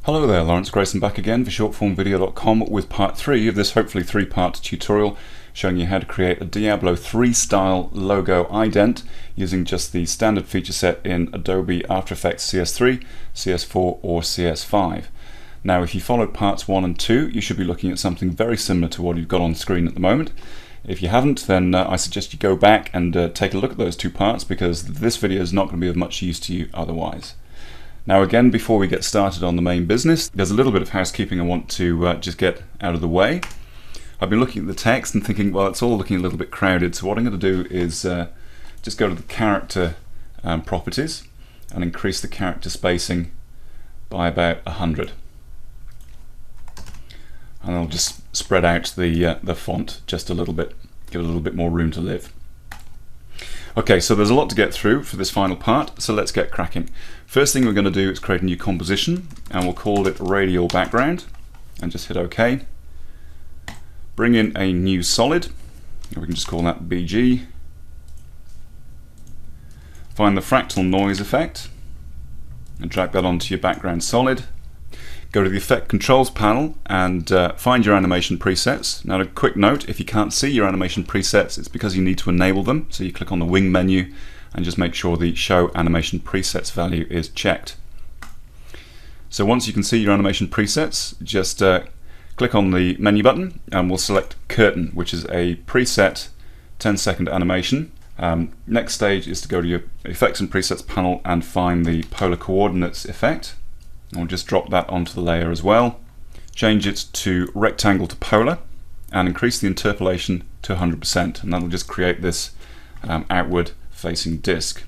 Hello there, Lawrence Grayson back again for shortformvideo.com with part 3 of this hopefully 3-part tutorial showing you how to create a Diablo 3 style logo ident using just the standard feature set in Adobe After Effects CS3, CS4 or CS5. Now if you followed parts 1 and 2 you should be looking at something very similar to what you've got on screen at the moment. If you haven't, then I suggest you go back and take a look at those two parts because this video is not going to be of much use to you otherwise. Now again, before we get started on the main business, there's a little bit of housekeeping I want to just get out of the way. I've been looking at the text and thinking, well, it's all looking a little bit crowded, so what I'm going to do is just go to the character properties and increase the character spacing by about 100. And I'll just spread out the font just a little bit, give it a little bit more room to live. Okay, so there's a lot to get through for this final part, so let's get cracking. First thing we're going to do is create a new composition, and we'll call it radial background, and just hit OK. Bring in a new solid, we can just call that BG. Find the fractal noise effect, and drag that onto your background solid. Go to the Effect Controls panel and find your animation presets. Now a quick note, if you can't see your animation presets, it's because you need to enable them. So you click on the wing menu and just make sure the Show Animation Presets value is checked. So once you can see your animation presets, just click on the menu button and we'll select Curtain, which is a preset 10-second animation. Next stage is to go to your Effects and Presets panel and find the Polar Coordinates effect. I'll just drop that onto the layer as well. Change it to rectangle to polar and increase the interpolation to 100%, and that'll just create this outward facing disc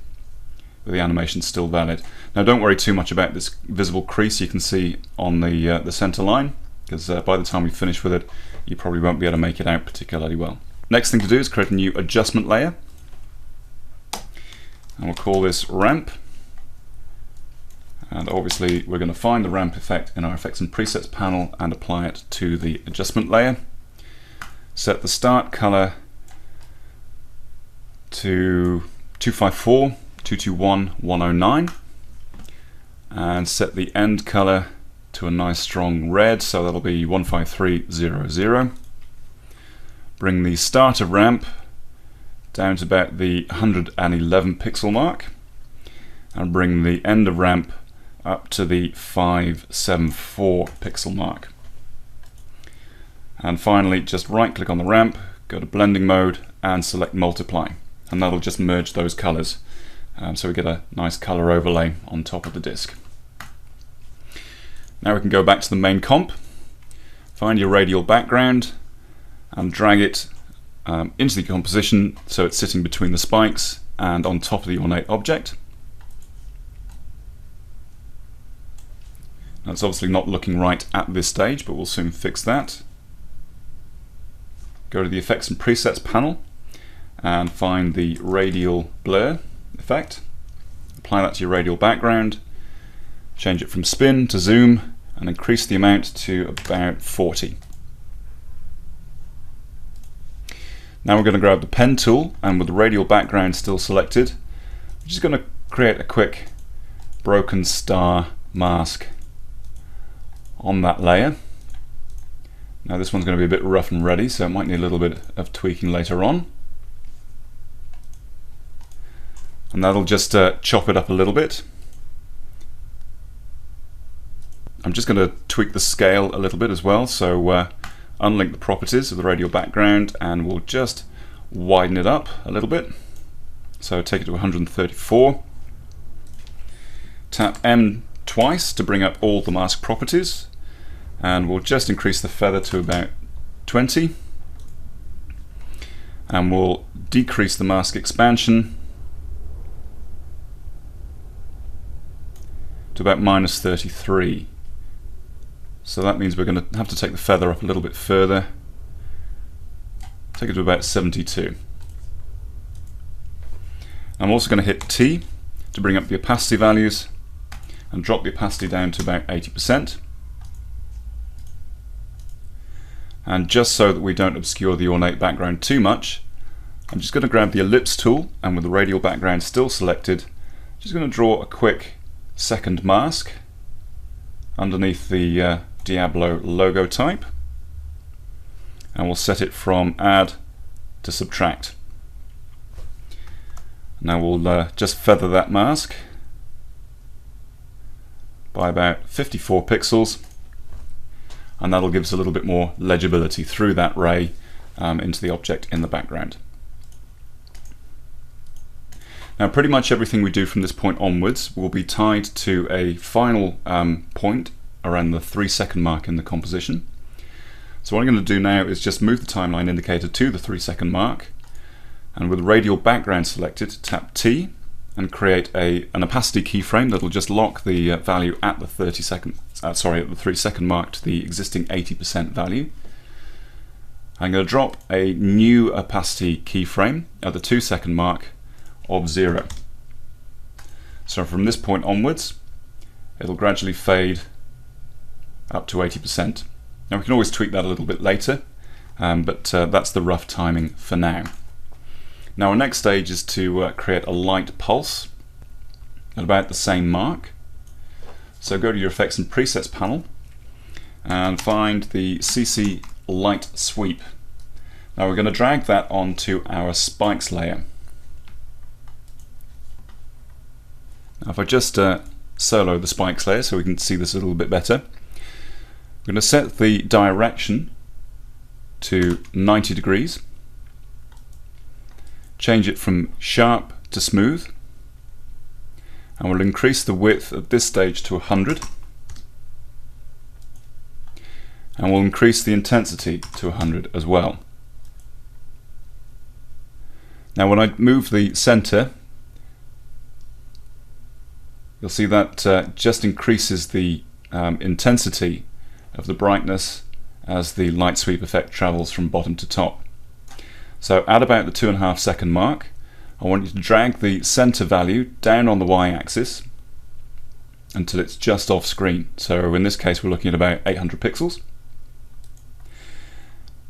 with the animation still valid. Now don't worry too much about this visible crease you can see on the center line, because by the time we finish with it you probably won't be able to make it out particularly well. Next thing to do is create a new adjustment layer, and we'll call this ramp. And obviously we're going to find the ramp effect in our Effects and Presets panel and apply it to the adjustment layer. Set the start color to 254, 221, 109 and set the end color to a nice strong red, so that'll be 15300. Bring the start of ramp down to about the 111 pixel mark and bring the end of ramp up to the 574 pixel mark. And finally just right click on the ramp, go to blending mode and select multiply, and that'll just merge those colors so we get a nice color overlay on top of the disc. Now we can go back to the main comp, find your radial background and drag it into the composition so it's sitting between the spikes and on top of the ornate object. That's obviously not looking right at this stage, but we'll soon fix that. Go to the Effects and Presets panel and find the radial blur effect. Apply that to your radial background, change it from spin to zoom and increase the amount to about 40. Now we're going to grab the pen tool, and with the radial background still selected, we're just going to create a quick broken star mask on that layer. Now this one's going to be a bit rough and ready, so it might need a little bit of tweaking later on. And that'll just chop it up a little bit. I'm just going to tweak the scale a little bit as well, so unlink the properties of the radial background and we'll just widen it up a little bit. So take it to 134. Tap M twice to bring up all the mask properties, and we'll just increase the feather to about 20, and we'll decrease the mask expansion to about -33. So that means we're going to have to take the feather up a little bit further, take it to about 72. I'm also going to hit T to bring up the opacity values and drop the opacity down to about 80%. And just so that we don't obscure the ornate background too much, I'm just going to grab the ellipse tool, and with the radial background still selected, just going to draw a quick second mask underneath the Diablo logo type, and we'll set it from add to subtract. Now we'll just feather that mask by about 54 pixels, and that'll give us a little bit more legibility through that ray into the object in the background. Now pretty much everything we do from this point onwards will be tied to a final point around the 3-second mark in the composition. So what I'm going to do now is just move the timeline indicator to the 3-second mark, and with radial background selected, tap T and create an opacity keyframe that'll just lock the value at the 3-second mark to the existing 80% value. I'm going to drop a new opacity keyframe at the 2-second mark of 0. So from this point onwards, it'll gradually fade up to 80%. Now we can always tweak that a little bit later, but that's the rough timing for now. Now our next stage is to create a light pulse at about the same mark. So go to your Effects and Presets panel and find the CC Light Sweep. Now we're going to drag that onto our spikes layer. Now if I just solo the spikes layer so we can see this a little bit better, we're going to set the direction to 90 degrees, change it from sharp to smooth, and we'll increase the width at this stage to 100, and we'll increase the intensity to 100 as well. Now when I move the center, you'll see that just increases the intensity of the brightness as the light sweep effect travels from bottom to top. So at about the 2.5 second mark, I want you to drag the center value down on the y-axis until it's just off screen. So in this case we're looking at about 800 pixels.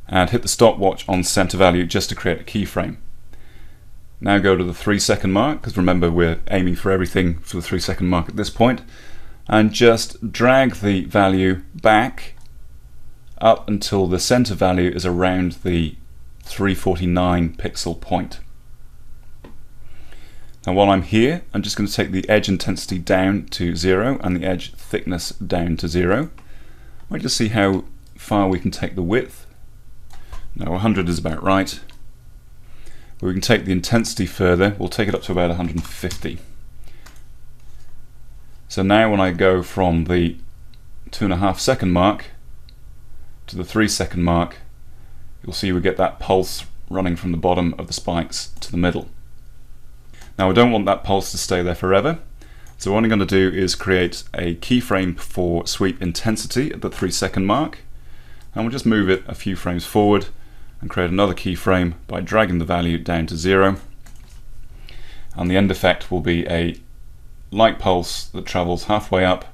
And hit the stopwatch on center value just to create a keyframe. Now go to the 3-second mark, because remember we're aiming for everything for the 3-second mark at this point, and just drag the value back up until the center value is around the 349 pixel point. Now while I'm here, I'm just going to take the edge intensity down to 0 and the edge thickness down to 0. I'll just see how far we can take the width. Now 100 is about right. But we can take the intensity further. We'll take it up to about 150. So now when I go from the 2.5 second mark to the 3-second mark, you'll see we get that pulse running from the bottom of the spikes to the middle. Now I don't want that pulse to stay there forever, so what I'm going to do is create a keyframe for sweep intensity at the 3-second mark, and we'll just move it a few frames forward and create another keyframe by dragging the value down to 0, and the end effect will be a light pulse that travels halfway up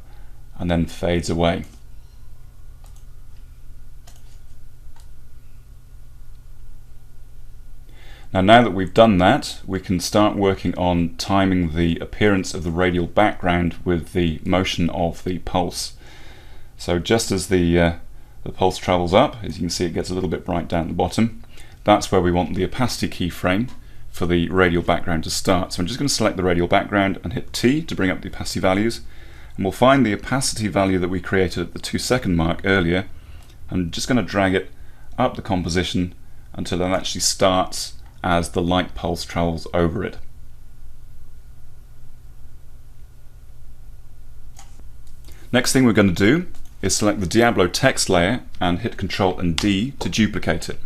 and then fades away. Now that we've done that, we can start working on timing the appearance of the radial background with the motion of the pulse. So just as the pulse travels up, as you can see it gets a little bit bright down at the bottom, that's where we want the opacity keyframe for the radial background to start. So I'm just going to select the radial background and hit T to bring up the opacity values, and we'll find the opacity value that we created at the 2-second mark earlier. I'm just going to drag it up the composition until it actually starts as the light pulse travels over it. Next thing we're going to do is select the Diablo text layer and hit Ctrl and D to duplicate it.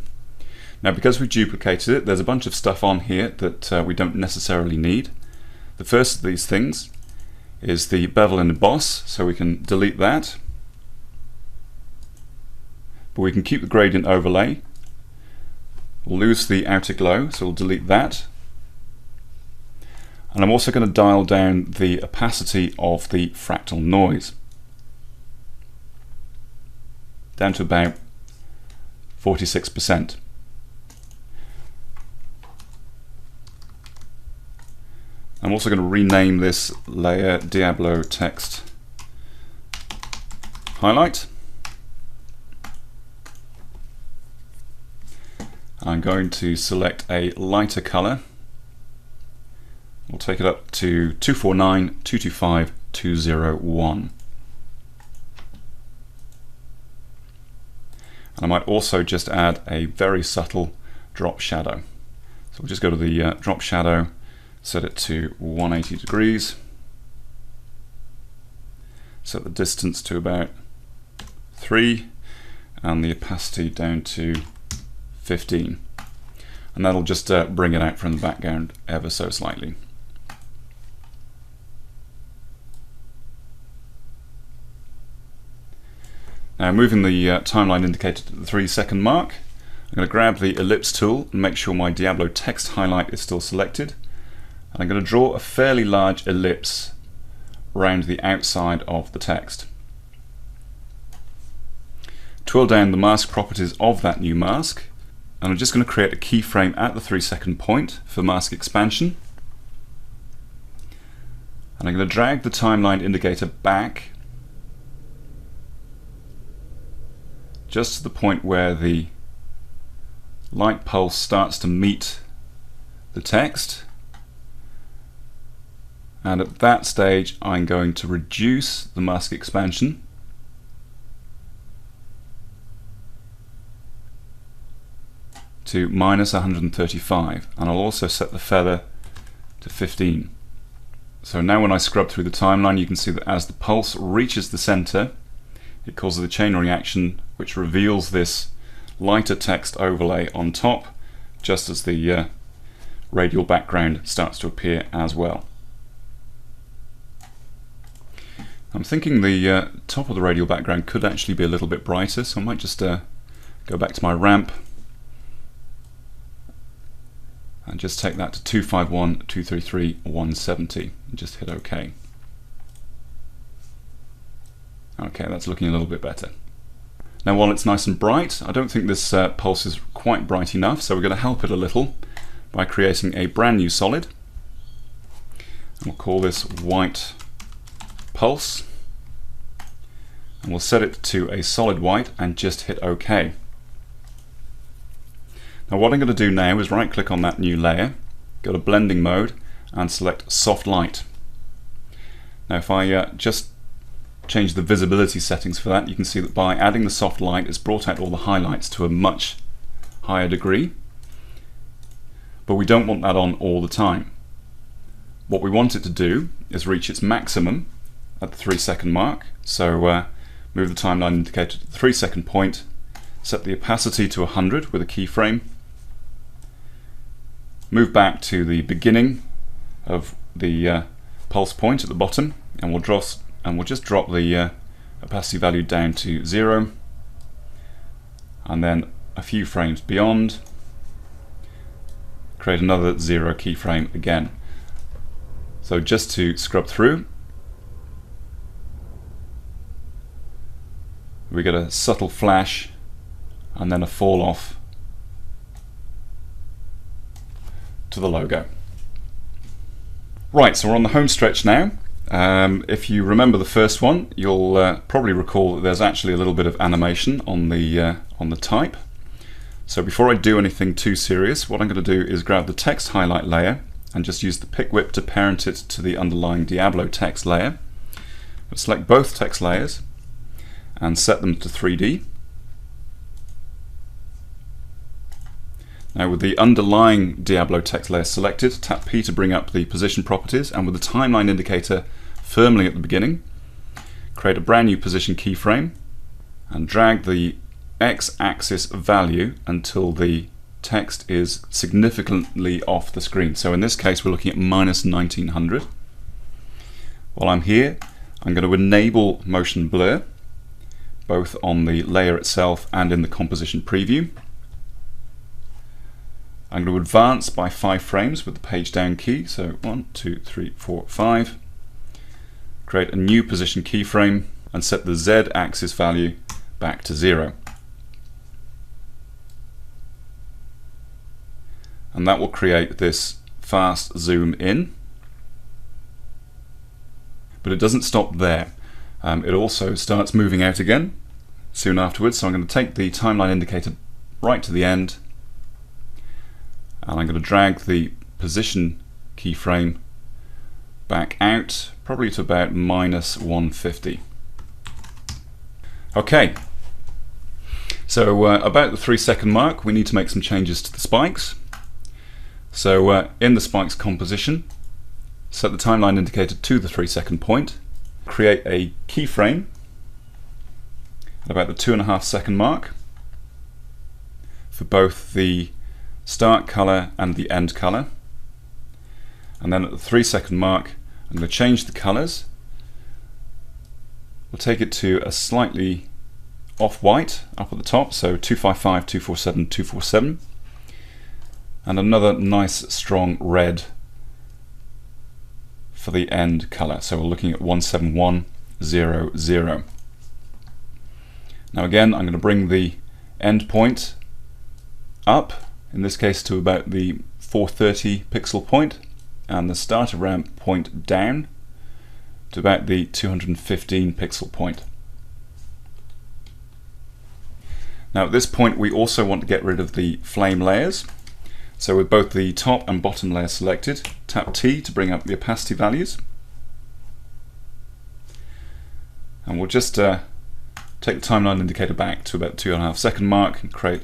Now because we duplicated it, there's a bunch of stuff on here that we don't necessarily need. The first of these things is the bevel and emboss, so we can delete that. But we can keep the gradient overlay. We'll lose the outer glow, so we'll delete that. And I'm also going to dial down the opacity of the fractal noise down to about 46%. I'm also going to rename this layer Diablo text highlight. I'm going to select a lighter color. We'll take it up to 249, 225, 201. And I might also just add a very subtle drop shadow. So we'll just go to the drop shadow, set it to 180 degrees, set the distance to about 3, and the opacity down to 15. And that'll just bring it out from the background ever so slightly. Now, moving the timeline indicator to the 3-second mark, I'm going to grab the ellipse tool and make sure my Diablo text highlight is still selected. And I'm going to draw a fairly large ellipse around the outside of the text. Twirl down the mask properties of that new mask, and I'm just going to create a keyframe at the 3-second point for mask expansion. And I'm going to drag the timeline indicator back just to the point where the light pulse starts to meet the text. And at that stage, I'm going to reduce the mask expansion to -135, and I'll also set the feather to 15. So now when I scrub through the timeline, you can see that as the pulse reaches the center, it causes a chain reaction which reveals this lighter text overlay on top, just as the radial background starts to appear as well. I'm thinking the top of the radial background could actually be a little bit brighter, so I might just go back to my ramp and just take that to 251, 233, 170 and just hit OK. Okay, that's looking a little bit better. Now, while it's nice and bright, I don't think this pulse is quite bright enough, so we're going to help it a little by creating a brand new solid. We'll call this white pulse, and we'll set it to a solid white and just hit OK. Now, what I'm going to do now is right click on that new layer, go to blending mode and select soft light. Now, if I just change the visibility settings for that, you can see that by adding the soft light, it's brought out all the highlights to a much higher degree. But we don't want that on all the time. What we want it to do is reach its maximum at the 3-second mark. So move the timeline indicator to the 3-second point, set the opacity to 100 with a keyframe, move back to the beginning of the pulse point at the bottom, and we'll just drop the opacity value down to 0, and then a few frames beyond, create another 0 keyframe again. So just to scrub through, we get a subtle flash and then a fall off to the logo. Right, so we're on the home stretch now. If you remember the first one, you'll probably recall that there's actually a little bit of animation on the type. So before I do anything too serious, what I'm going to do is grab the text highlight layer and just use the pick whip to parent it to the underlying Diablo text layer. I'll select both text layers and set them to 3D. Now, with the underlying Diablo text layer selected, tap P to bring up the position properties, and with the timeline indicator firmly at the beginning, create a brand new position keyframe and drag the x-axis value until the text is significantly off the screen. So in this case, we're looking at -1900. While I'm here, I'm going to enable motion blur, both on the layer itself and in the composition preview. I'm going to advance by 5 frames with the page down key, so 1, 2, 3, 4, 5. Create a new position keyframe and set the z-axis value back to 0. And that will create this fast zoom in. But it doesn't stop there. It also starts moving out again soon afterwards. So I'm going to take the timeline indicator right to the end, and I'm going to drag the position keyframe back out, probably to about -150. Okay, so about the 3-second mark we need to make some changes to the spikes. So in the spikes composition, set the timeline indicator to the 3-second point, create a keyframe at about the 2.5-second mark for both the start color and the end color, and then at the 3-second mark I'm going to change the colors. We'll take it to a slightly off-white up at the top, so 255, 247, 247, and another nice strong red for the end color. So we're looking at 17100. Now again, I'm going to bring the end point up, in this case to about the 430 pixel point, and the starter ramp point down to about the 215 pixel point. Now at this point we also want to get rid of the flame layers. So with both the top and bottom layer selected, tap T to bring up the opacity values. And we'll just take the timeline indicator back to about the 2.5-second mark and create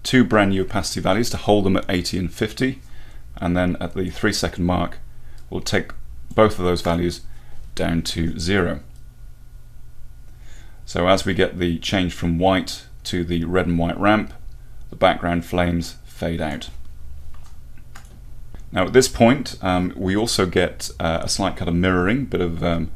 2 brand new opacity values to hold them at 80 and 50. And then at the 3-second mark we'll take both of those values down to 0. So as we get the change from white to the red and white ramp, the background flames fade out. Now at this point we also get a slight kind of mirroring, bit of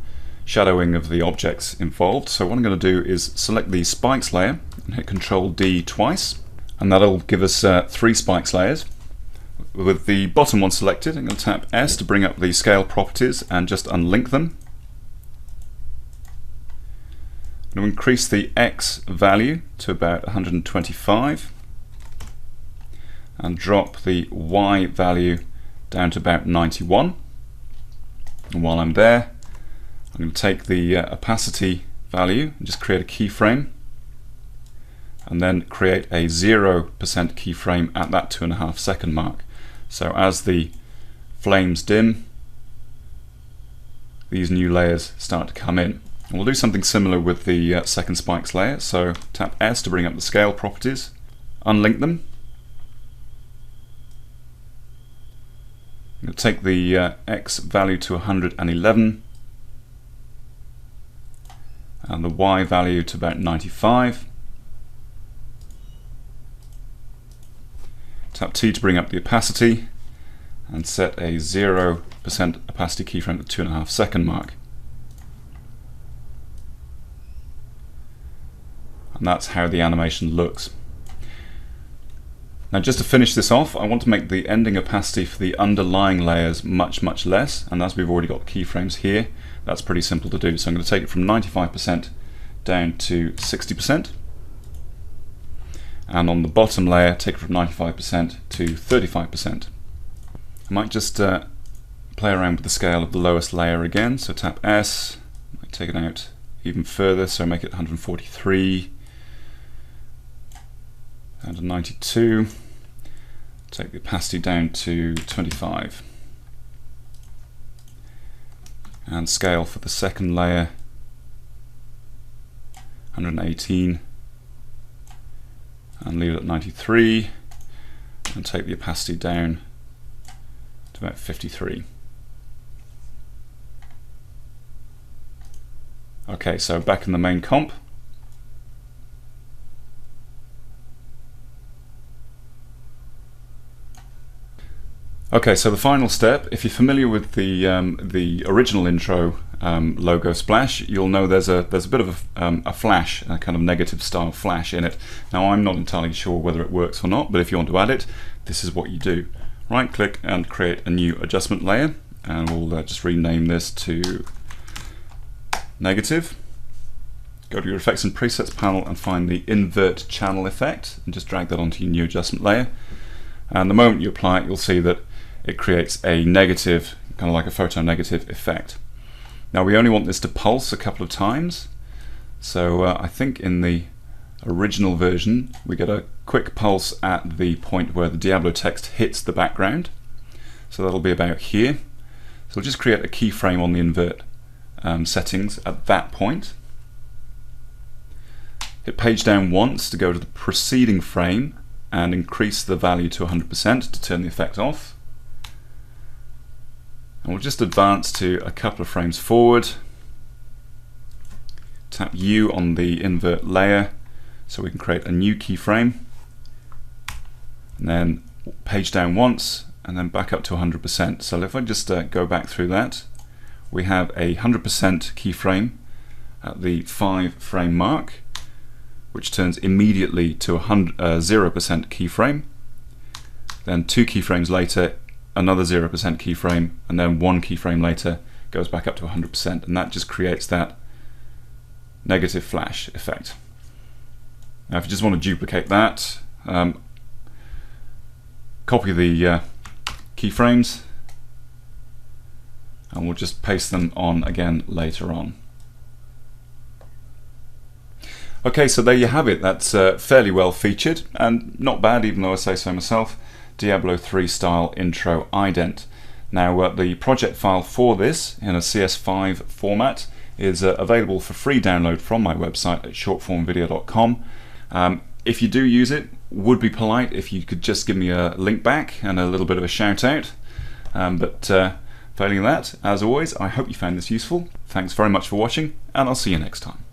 shadowing of the objects involved. So what I'm going to do is select the spikes layer and hit Ctrl D twice, and that'll give us 3 spikes layers. With the bottom one selected, I'm going to tap S to bring up the scale properties and just unlink them. I'm going to increase the X value to about 125 and drop the Y value down to about 91. And while I'm there, I'm going to take the opacity value and just create a keyframe, and then create a 0% keyframe at that 2.5-second mark. So as the flames dim, these new layers start to come in. And we'll do something similar with the second spikes layer. So tap S to bring up the scale properties, unlink them. I'm going to take the X value to 111 and the Y value to about 95. Tap T to bring up the opacity and set a 0% opacity keyframe at the 2.5-second mark. And that's how the animation looks. Now just to finish this off, I want to make the ending opacity for the underlying layers much less, and as we've already got keyframes here, that's pretty simple to do. So I'm going to take it from 95% down to 60. And on the bottom layer, take it from 95% to 35%. I might just play around with the scale of the lowest layer again, so tap S, take it out even further, so make it 143, down to 92, take the opacity down to 25. And scale for the second layer, 118, and leave it at 93, and take the opacity down to about 53. Okay, so back in the main comp. Okay, so the final step, if you're familiar with the original intro logo splash, you'll know there's a bit of a flash, a kind of negative style flash in it. Now I'm not entirely sure whether it works or not, but if you want to add it, this is what you do. Right click and create a new adjustment layer, and we'll just rename this to negative. Go to your effects and presets panel and find the invert channel effect and just drag that onto your new adjustment layer. And the moment you apply it, you'll see that it creates a negative, kind of like a photo negative effect. Now we only want this to pulse a couple of times, so I think in the original version we get a quick pulse at the point where the Diablo text hits the background, so that'll be about here. So we'll just create a keyframe on the invert settings at that point. Hit page down once to go to the preceding frame and increase the value to 100% to turn the effect off. And we'll just advance to a couple of frames forward. Tap U on the invert layer so we can create a new keyframe. And then page down once and then back up to 100%. So if I just go back through that, we have a 100% keyframe at the 5 frame mark, which turns immediately to a 0% keyframe. Then 2 keyframes later, another 0% keyframe, and then 1 keyframe later goes back up to 100%, and that just creates that negative flash effect. Now if you just want to duplicate that, copy the keyframes, and we'll just paste them on again later on. Okay, so there you have it. That's fairly well featured and not bad, even though I say so myself, Diablo 3 style intro ident. Now the project file for this in a CS5 format is available for free download from my website at shortformvideo.com. If you do use it, would be polite if you could just give me a link back and a little bit of a shout out. But failing that, as always, I hope you found this useful. Thanks very much for watching, and I'll see you next time.